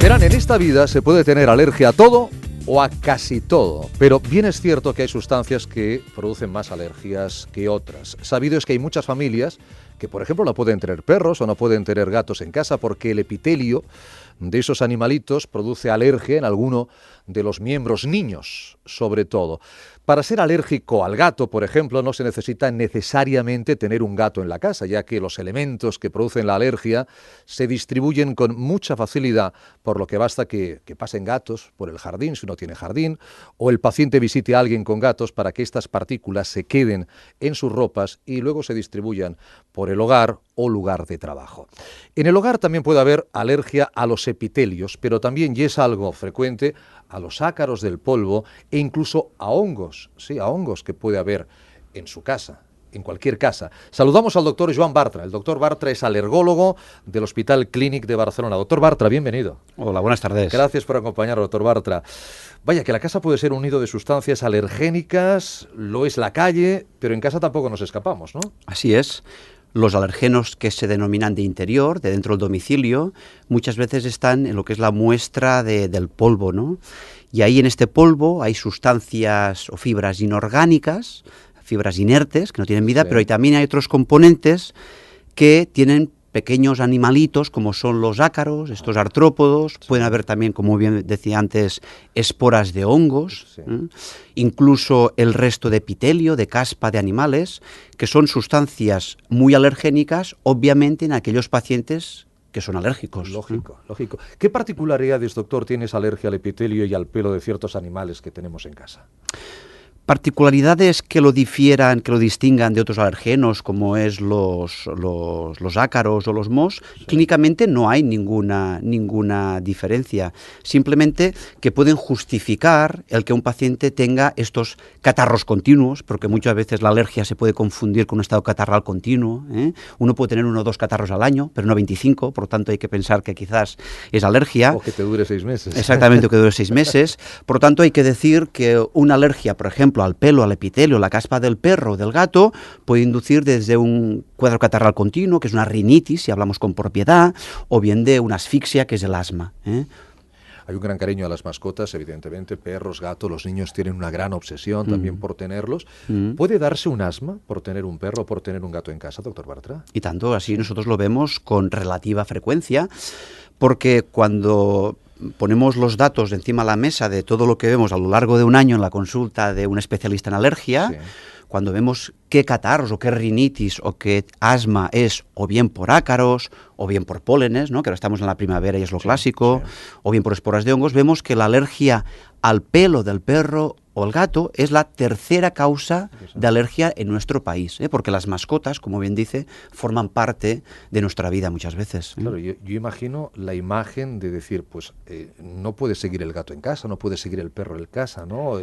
Verán, en esta vida se puede tener alergia a todo o a casi todo, pero bien es cierto que hay sustancias que producen más alergias que otras. Sabido es que hay muchas familias que, por ejemplo, no pueden tener perros o no pueden tener gatos en casa porque el epitelio de esos animalitos produce alergia en alguno de los miembros, niños sobre todo. Para ser alérgico al gato, por ejemplo, no se necesita necesariamente tener un gato en la casa, ya que los elementos que producen la alergia se distribuyen con mucha facilidad, por lo que basta que pasen gatos por el jardín, si uno tiene jardín, o el paciente visite a alguien con gatos para que estas partículas se queden en sus ropas y luego se distribuyan por el hogar o lugar de trabajo. En el hogar también puede haber alergia a los epitelios, pero también, y es algo frecuente, a los ácaros del polvo e incluso a hongos, sí, a hongos que puede haber en su casa, en cualquier casa. Saludamos al doctor Joan Bartra. El doctor Bartra es alergólogo del Hospital Clínic de Barcelona. Doctor Bartra, bienvenido. Hola, buenas tardes. Gracias por acompañarnos, doctor Bartra. Vaya, que la casa puede ser un nido de sustancias alergénicas, lo es la calle, pero en casa tampoco nos escapamos, ¿no? Así es. Los alergenos que se denominan de interior, de dentro del domicilio, muchas veces están en lo que es la muestra del polvo, ¿no? Y ahí en este polvo hay sustancias o fibras inorgánicas, fibras inertes, que no tienen vida, sí. Pero también hay otros componentes que tienen pequeños animalitos, como son los ácaros, estos artrópodos, sí. Pueden haber también, como bien decía antes, esporas de hongos, sí. Incluso el resto de epitelio, de caspa de animales, que son sustancias muy alergénicas, obviamente en aquellos pacientes que son alérgicos. Lógico, lógico. ¿Qué particularidades, doctor, tiene esa alergia al epitelio y al pelo de ciertos animales que tenemos en casa? Particularidades que lo difieran, que lo distingan de otros alergenos, como es los ácaros o los mohos, sí. Clínicamente no hay ninguna diferencia. Simplemente que pueden justificar el que un paciente tenga estos catarros continuos, porque muchas veces la alergia se puede confundir con un estado catarral continuo, ¿eh? Uno puede tener 1 o 2 catarros al año, pero no 25, por lo tanto hay que pensar que quizás es alergia. O que te dure 6 meses. Exactamente, o que dure 6 meses. Por lo tanto hay que decir que una alergia, por ejemplo, al pelo, al epitelio, la caspa del perro o del gato, puede inducir desde un cuadro catarral continuo, que es una rinitis, si hablamos con propiedad, o bien de una asfixia, que es el asma, ¿eh? Hay un gran cariño a las mascotas, evidentemente, perros, gatos, los niños tienen una gran obsesión también por tenerlos. ¿Puede darse un asma por tener un perro o por tener un gato en casa, doctor Bartra? Y tanto, así nosotros lo vemos con relativa frecuencia, porque cuando ponemos los datos encima de la mesa de todo lo que vemos a lo largo de un año en la consulta de un especialista en alergia, sí. Cuando vemos qué catarros o qué rinitis o qué asma es o bien por ácaros o bien por pólenes, ¿no? Que ahora estamos en la primavera y es lo clásico, sí. O bien por esporas de hongos, vemos que la alergia al pelo del perro o el gato es la tercera causa de alergia en nuestro país, ¿eh? Porque las mascotas, como bien dice, forman parte de nuestra vida muchas veces, ¿eh? Claro, yo imagino la imagen de decir, pues no puede seguir el gato en casa, no puede seguir el perro en casa, ¿no?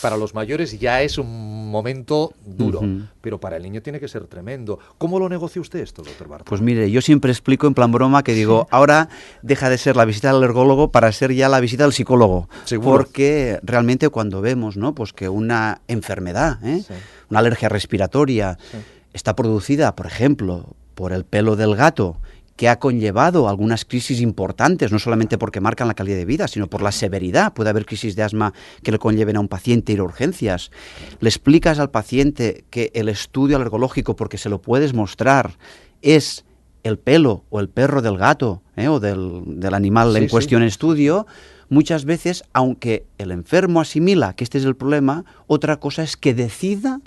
Para los mayores ya es un momento duro, pero para el niño tiene que ser tremendo. ¿Cómo lo negocia usted esto, doctor Bartra? Pues mire, yo siempre explico en plan broma que digo, ahora deja de ser la visita al alergólogo para ser ya la visita al psicólogo. ¿Seguro? Porque realmente cuando vemos, ¿no? Pues que una enfermedad, sí. Una alergia respiratoria, sí. Está producida, por ejemplo, por el pelo del gato, que ha conllevado algunas crisis importantes, no solamente porque marcan la calidad de vida, sino por la severidad. Puede haber crisis de asma que le conlleven a un paciente ir a urgencias. Le explicas al paciente que el estudio alergológico, porque se lo puedes mostrar, es el pelo o el perro del gato, o del animal en cuestión en estudio. Muchas veces, aunque el enfermo asimila que este es el problema, otra cosa es que decida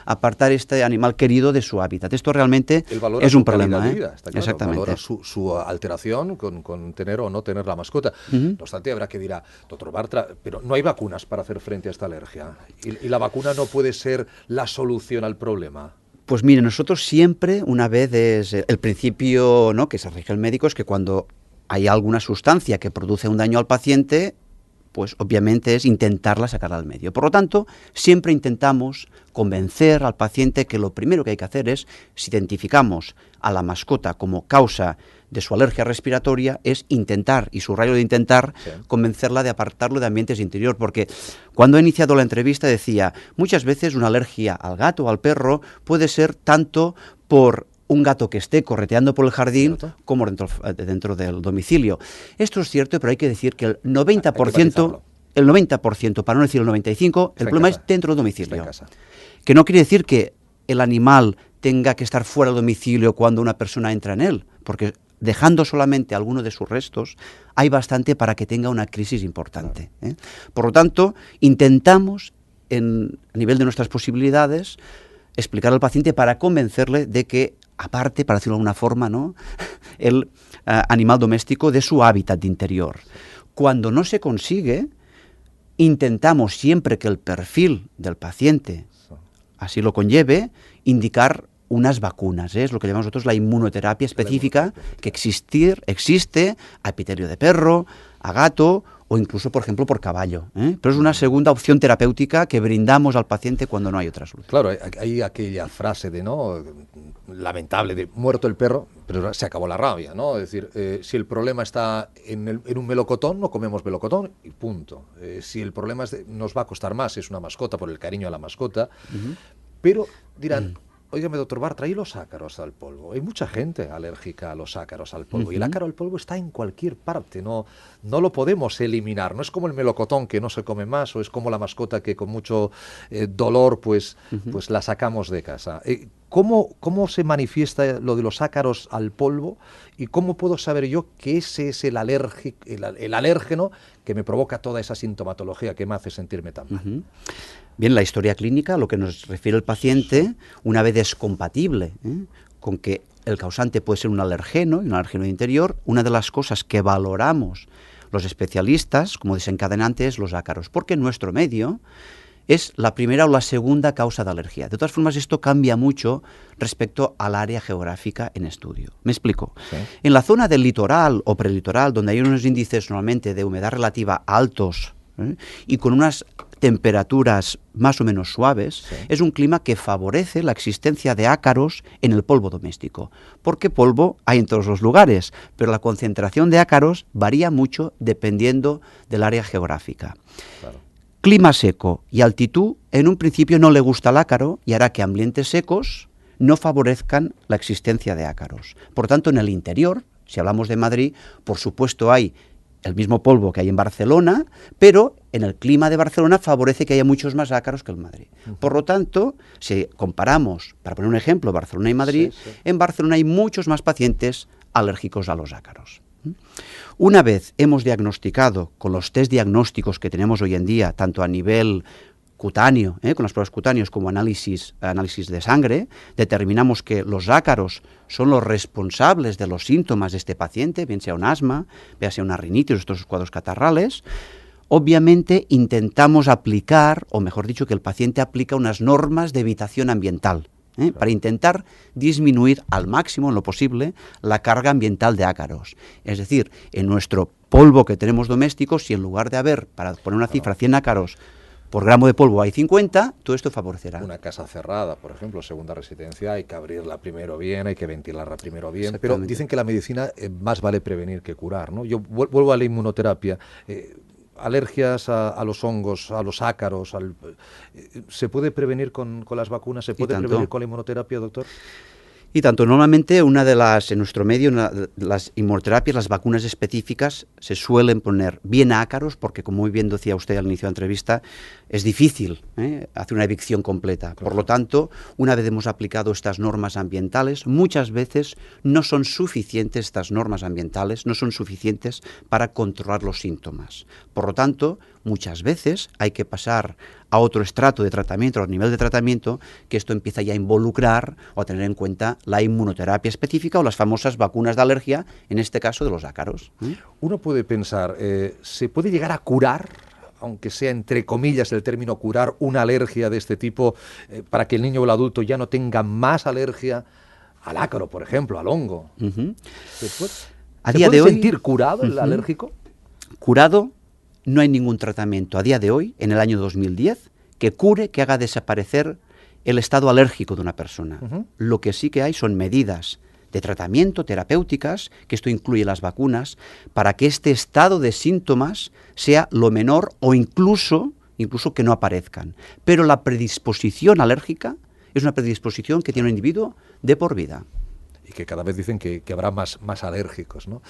apartar este animal querido de su hábitat. Esto realmente es un problema, ¿eh? Vida, está claro. Exactamente. Valora su alteración con tener o no tener la mascota. No obstante, habrá que dirá, doctor Bartra, pero no hay vacunas para hacer frente a esta alergia. ¿Y la vacuna no puede ser la solución al problema? Pues mire, nosotros siempre, una vez es el principio, ¿no?, que se rige el médico, es que cuando hay alguna sustancia que produce un daño al paciente, pues obviamente es intentarla sacar al medio. Por lo tanto, siempre intentamos convencer al paciente que lo primero que hay que hacer es, si identificamos a la mascota como causa de su alergia respiratoria, es intentar, y subrayo de intentar, convencerla de apartarlo de ambientes interior, porque cuando he iniciado la entrevista decía, muchas veces una alergia al gato o al perro puede ser tanto por un gato que esté correteando por el jardín como dentro del domicilio. Esto es cierto, pero hay que decir que el 90%, para no decir el 95%, el problema es dentro del domicilio. Que no quiere decir que el animal tenga que estar fuera del domicilio cuando una persona entra en él, porque dejando solamente alguno de sus restos, hay bastante para que tenga una crisis importante. Por lo tanto, intentamos, a nivel de nuestras posibilidades, explicar al paciente para convencerle de que, aparte, para decirlo de alguna forma, ¿no?, el animal doméstico de su hábitat interior. Cuando no se consigue, intentamos, siempre que el perfil del paciente así lo conlleve, indicar unas vacunas, es lo que llamamos nosotros la inmunoterapia específica, que existe a epitelio de perro, a gato o incluso, por ejemplo, por caballo. Pero es una segunda opción terapéutica que brindamos al paciente cuando no hay otra solución. Claro, hay aquella frase de, ¿no?, lamentable, de muerto el perro, pero se acabó la rabia, ¿no? Es decir, si el problema está en un melocotón, no comemos melocotón y punto. Si el problema nos va a costar más, es una mascota, por el cariño a la mascota, pero dirán... Óigame, doctor Bart, trae los ácaros al polvo. Hay mucha gente alérgica a los ácaros al polvo. Y el ácaro al polvo está en cualquier parte. No lo podemos eliminar. No es como el melocotón, que no se come más, o es como la mascota que con mucho dolor pues la sacamos de casa. ¿Cómo se manifiesta lo de los ácaros al polvo? ¿Y cómo puedo saber yo que ese es el alérgeno que me provoca toda esa sintomatología que me hace sentirme tan mal? Bien, la historia clínica, lo que nos refiere el paciente, una vez es compatible con que el causante puede ser un alergeno y un alergeno interior, una de las cosas que valoramos los especialistas como desencadenante es los ácaros, porque en nuestro medio es la primera o la segunda causa de alergia. De todas formas, esto cambia mucho respecto al área geográfica en estudio. Me explico. Sí. En la zona del litoral o prelitoral, donde hay unos índices normalmente de humedad relativa altos y con unas temperaturas más o menos suaves, es un clima que favorece la existencia de ácaros en el polvo doméstico, porque polvo hay en todos los lugares, pero la concentración de ácaros varía mucho dependiendo del área geográfica. Claro. Clima seco y altitud, en un principio no le gusta el ácaro y hará que ambientes secos no favorezcan la existencia de ácaros. Por tanto, en el interior, si hablamos de Madrid, por supuesto hay el mismo polvo que hay en Barcelona, pero en el clima de Barcelona favorece que haya muchos más ácaros que en Madrid. Por lo tanto, si comparamos, para poner un ejemplo, Barcelona y Madrid, en Barcelona hay muchos más pacientes alérgicos a los ácaros. Una vez hemos diagnosticado, con los test diagnósticos que tenemos hoy en día, tanto a nivel cutáneo, con las pruebas cutáneas como análisis de sangre, determinamos que los ácaros son los responsables de los síntomas de este paciente, bien sea un asma, bien sea una rinitis o estos cuadros catarrales. Obviamente intentamos aplicar, o mejor dicho, que el paciente aplica unas normas de evitación ambiental, para intentar disminuir al máximo, en lo posible, la carga ambiental de ácaros. Es decir, en nuestro polvo que tenemos doméstico, si en lugar de haber, para poner una cifra, 100 ácaros por gramo de polvo hay 50, todo esto favorecerá. Una casa cerrada, por ejemplo, segunda residencia, hay que abrirla primero bien, hay que ventilarla primero bien, pero dicen que la medicina más vale prevenir que curar, ¿no? Yo vuelvo a la inmunoterapia. Alergias a los hongos, a los ácaros, ¿se puede prevenir con las vacunas? ¿Se puede prevenir con la inmunoterapia, doctor? Y tanto, normalmente en nuestro medio, las inmunoterapias, las vacunas específicas, se suelen poner bien a ácaros, porque como muy bien decía usted al inicio de la entrevista, es difícil hacer una evicción completa. Claro. Por lo tanto, una vez hemos aplicado estas normas ambientales, muchas veces no son suficientes estas normas ambientales, no son suficientes para controlar los síntomas. Por lo tanto, muchas veces hay que pasar a otro estrato de tratamiento, a nivel de tratamiento, que esto empieza ya a involucrar o a tener en cuenta la inmunoterapia específica o las famosas vacunas de alergia, en este caso de los ácaros. Uno puede pensar, ¿se puede llegar a curar, aunque sea entre comillas el término curar, una alergia de este tipo, para que el niño o el adulto ya no tenga más alergia al ácaro, por ejemplo, al hongo? ¿Se puede sentir curado el alérgico? Curado. No hay ningún tratamiento a día de hoy, en el año 2010, que cure, que haga desaparecer el estado alérgico de una persona. Lo que sí que hay son medidas de tratamiento, terapéuticas, que esto incluye las vacunas, para que este estado de síntomas sea lo menor o incluso que no aparezcan. Pero la predisposición alérgica es una predisposición que tiene un individuo de por vida. y que cada vez dicen que habrá más alérgicos, ¿no?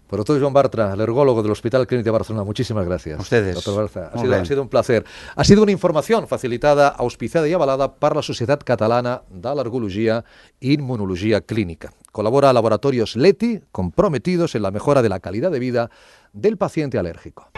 Por otro, Joan Bartra, alergólogo del Hospital Clínic de Barcelona, muchísimas gracias. Ustedes. Doctor Bartra, ha sido un placer. Ha sido una información facilitada, auspiciada y avalada per la Societat Catalana d'Al·lergologia i Inmunologia Clínica. Colabora a Laboratorios Leti, comprometidos en la mejora de la calidad de vida del paciente alérgico.